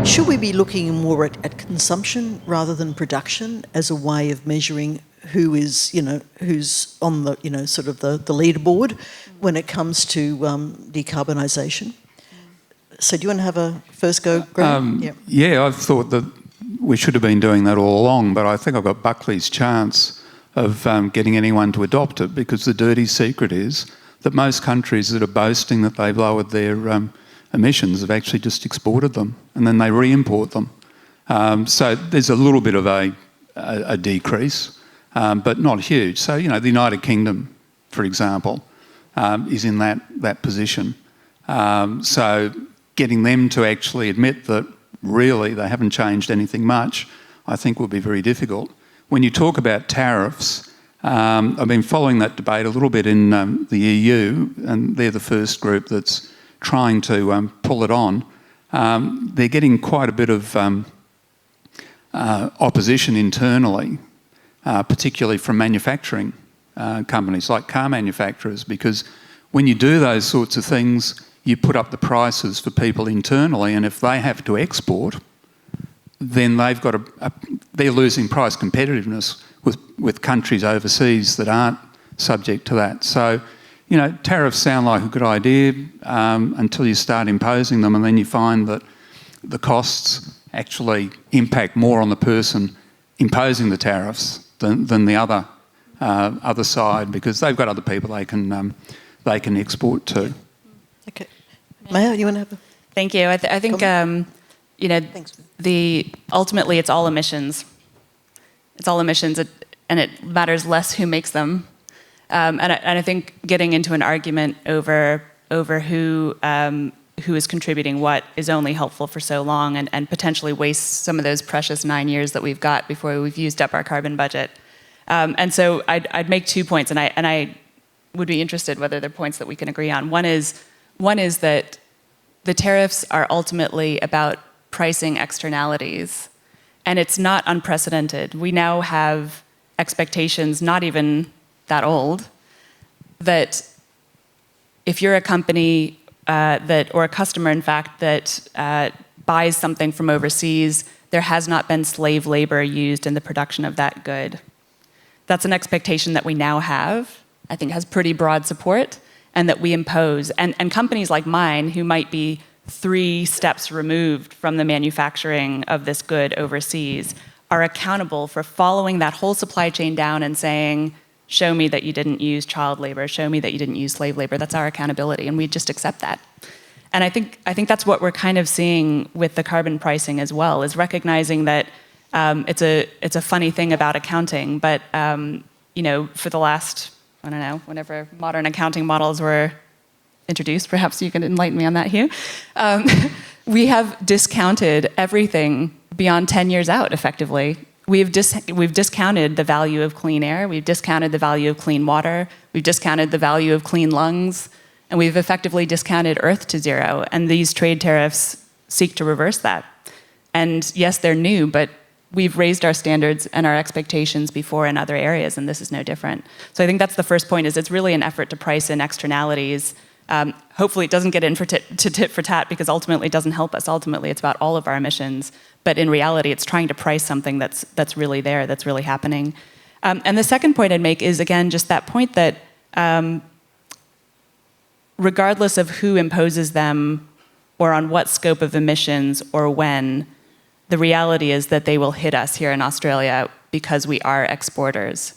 Should we be looking more at consumption rather than production as a way of measuring who is, who's on the, sort of the leaderboard when it comes to decarbonisation? So do you want to have a first go, Graham? Yeah, I've thought that we should have been doing that all along, but I think I've got Buckley's chance of getting anyone to adopt it, because the dirty secret is that most countries that are boasting that they've lowered their emissions have actually just exported them and then they re-import them. So there's a little bit of a decrease, but not huge. So, the United Kingdom, for example, is in that position. So getting them to actually admit that really they haven't changed anything much, I think will be very difficult. When you talk about tariffs, I've been following that debate a little bit in the EU, and they're the first group that's trying to pull it on. They're getting quite a bit of opposition internally, particularly from manufacturing companies like car manufacturers, because when you do those sorts of things, you put up the prices for people internally, and if they have to export, then they've got they're losing price competitiveness with countries overseas that aren't subject to that. So, tariffs sound like a good idea until you start imposing them, and then you find that the costs actually impact more on the person imposing the tariffs than the other side, because they've got other people they can export to. Okay, Maya, you want to have a... Thank you. I think ultimately it's all emissions. It's all emissions, and it matters less who makes them. And I think getting into an argument over who is contributing what is only helpful for so long, and potentially waste some of those precious 9 years that we've got before we've used up our carbon budget. And so I'd make 2 points, and I would be interested whether they're points that we can agree on. One is that the tariffs are ultimately about pricing externalities, and it's not unprecedented. We now have expectations, not even that old, that if you're a company or a customer, in fact, that buys something from overseas, there has not been slave labor used in the production of that good. That's an expectation that we now have, I think has pretty broad support, and that we impose. And companies like mine, who might be 3 steps removed from the manufacturing of this good overseas, are accountable for following that whole supply chain down and saying, show me that you didn't use child labor, show me that you didn't use slave labor. That's our accountability, and we just accept that. And I think that's what we're kind of seeing with the carbon pricing as well, is recognizing that it's a funny thing about accounting, but for the last, I don't know, whenever modern accounting models were introduced, perhaps you can enlighten me on that, Hugh, we have discounted everything beyond 10 years out, effectively. We've discounted the value of clean air, we've discounted the value of clean water, we've discounted the value of clean lungs, and we've effectively discounted Earth to zero. And these trade tariffs seek to reverse that. And yes, they're new, but we've raised our standards and our expectations before in other areas, and this is no different. So I think that's the first point, is it's really an effort to price in externalities. Hopefully it doesn't get in to tit for tat, because ultimately it doesn't help us. Ultimately it's about all of our emissions, but in reality it's trying to price something that's really there, that's really happening. And the second point I'd make is, again, just that point that regardless of who imposes them or on what scope of emissions or when, the reality is that they will hit us here in Australia because we are exporters.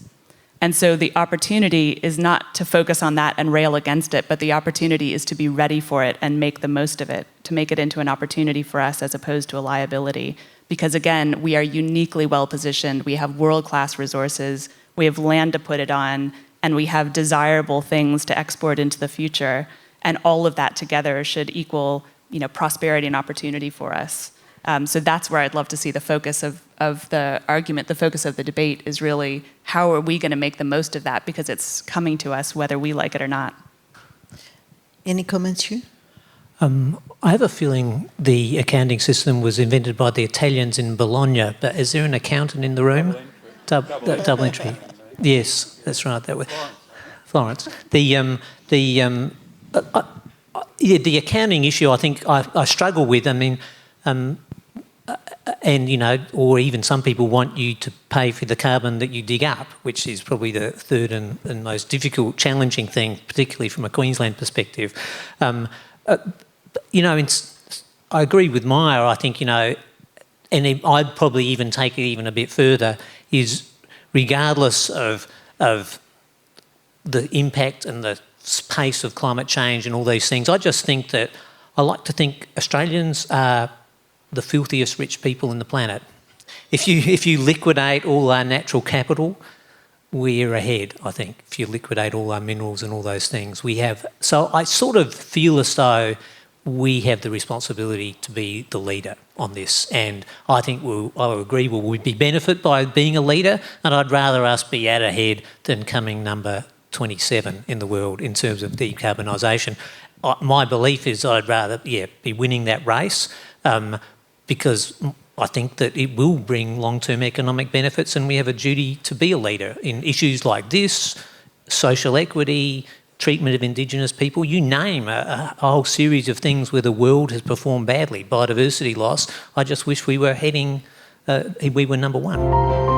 And so the opportunity is not to focus on that and rail against it, but the opportunity is to be ready for it and make the most of it, to make it into an opportunity for us as opposed to a liability. Because again, we are uniquely well positioned, we have world-class resources, we have land to put it on, and we have desirable things to export into the future. And all of that together should equal, prosperity and opportunity for us. So that's where I'd love to see the focus of the argument, the focus of the debate is really how are we going to make the most of that, because it's coming to us whether we like it or not. Any comments, Hugh? I have a feeling the accounting system was invented by the Italians in Bologna, but is there an accountant in the room? Double entry. Yes, that's right. That way. Florence. The accounting issue, I think I struggle with. I mean, and, you know, or even some people want you to pay for the carbon that you dig up, which is probably the third and most difficult, challenging thing, particularly from a Queensland perspective. You know, I agree with Maya. I think, you know, and I'd probably even take it even a bit further, is regardless of the impact and the pace of climate change and all these things, I just think that I like to think Australians are the filthiest rich people in the planet. If you liquidate all our natural capital, we're ahead, I think. If you liquidate all our minerals and all those things, we have. So I sort of feel as though we have the responsibility to be the leader on this, and I think I agree we'll be benefit by being a leader, and I'd rather us be out ahead than coming number 27 in the world in terms of decarbonisation. My belief is I'd rather, be winning that race, because I think that it will bring long-term economic benefits, and we have a duty to be a leader in issues like this, social equity, treatment of Indigenous people, you name a whole series of things where the world has performed badly, biodiversity loss. I just wish we were we were number one.